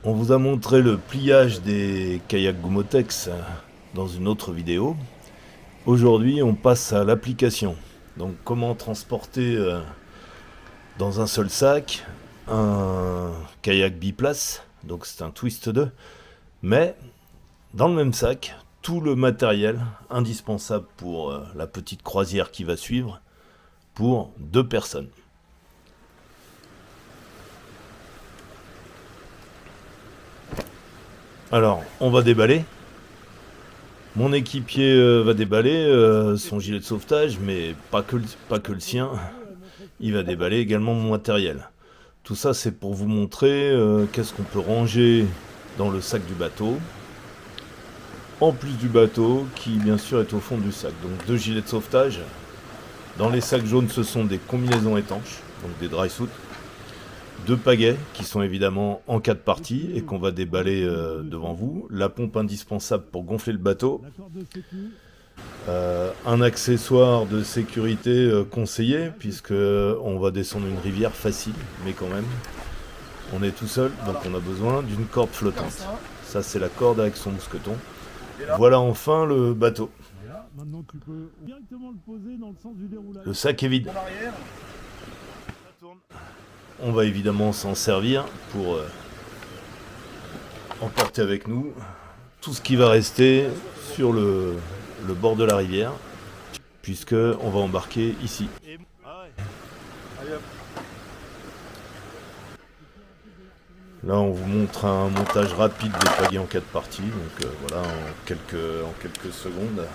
On vous a montré le pliage des kayaks Gomotex dans une autre vidéo. Aujourd'hui, on passe à l'application. Donc, comment transporter dans un seul sac un kayak biplace, donc c'est un Twist 2, mais dans le même sac, tout le matériel indispensable pour la petite croisière qui va suivre pour 2 personnes. Alors, on va déballer. Mon équipier va déballer son gilet de sauvetage, mais pas que le sien. Il va déballer également mon matériel. Tout ça, c'est pour vous montrer qu'est-ce qu'on peut ranger dans le sac du bateau. En plus du bateau, qui bien sûr est au fond du sac. Donc 2 gilets de sauvetage. Dans les sacs jaunes, ce sont des combinaisons étanches, donc des dry suits. 2 pagaies qui sont évidemment en 4 parties et qu'on va déballer devant vous. La pompe indispensable pour gonfler le bateau. Un accessoire de sécurité conseillé puisque on va descendre une rivière facile, mais quand même on est tout seul, donc on a besoin d'une corde flottante. Ça, c'est la corde avec son mousqueton. Voilà enfin le bateau. Le sac est vide. On va évidemment s'en servir pour emporter avec nous tout ce qui va rester sur le bord de la rivière, puisque on va embarquer ici. Là, on vous montre un montage rapide des pagaies en 4 parties, donc voilà, en quelques secondes.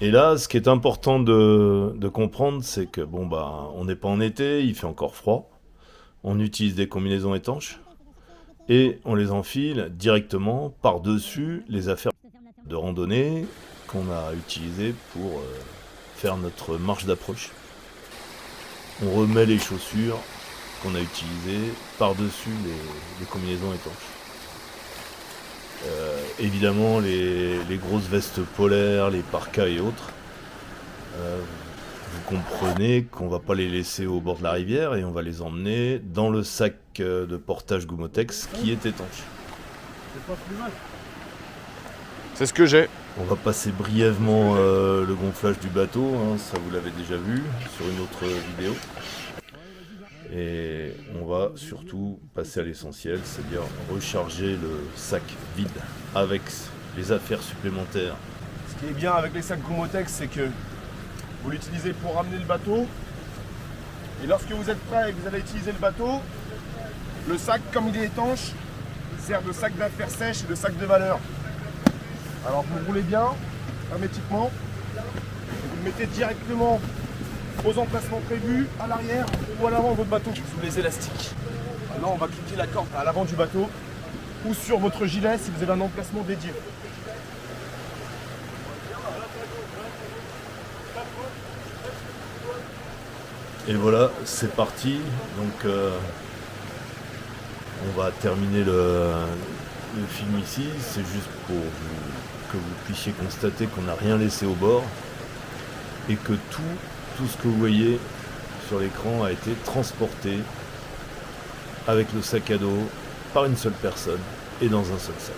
Et là, ce qui est important de comprendre, c'est que bon bah, on n'est pas en été, il fait encore froid. On utilise des combinaisons étanches et on les enfile directement par-dessus les affaires de randonnée qu'on a utilisées pour faire notre marche d'approche. On remet les chaussures qu'on a utilisées par-dessus les combinaisons étanches. Évidemment, les grosses vestes polaires, les parkas et autres, vous comprenez qu'on va pas les laisser au bord de la rivière et on va les emmener dans le sac de portage Gomotex qui est étanche. C'est ce que j'ai. On va passer brièvement le gonflage du bateau, hein, ça vous l'avez déjà vu sur une autre vidéo. Et on va surtout passer à l'essentiel, c'est-à-dire recharger le sac vide avec les affaires supplémentaires. Ce qui est bien avec les sacs Gomotex, c'est que vous l'utilisez pour ramener le bateau. Et lorsque vous êtes prêt et que vous allez utiliser le bateau, le sac, comme il est étanche, sert de sac d'affaires sèches et de sac de valeur. Alors vous roulez bien, hermétiquement, et vous le mettez directement aux emplacements prévus, à l'arrière ou à l'avant de votre bateau, sous les élastiques. Maintenant, on va cliquer la corde à l'avant du bateau ou sur votre gilet si vous avez un emplacement dédié. Et voilà, c'est parti. Donc on va terminer le film ici. C'est juste pour que vous puissiez constater qu'on n'a rien laissé au bord et que tout ce que vous voyez sur l'écran a été transporté avec le sac à dos par une seule personne et dans un seul sac.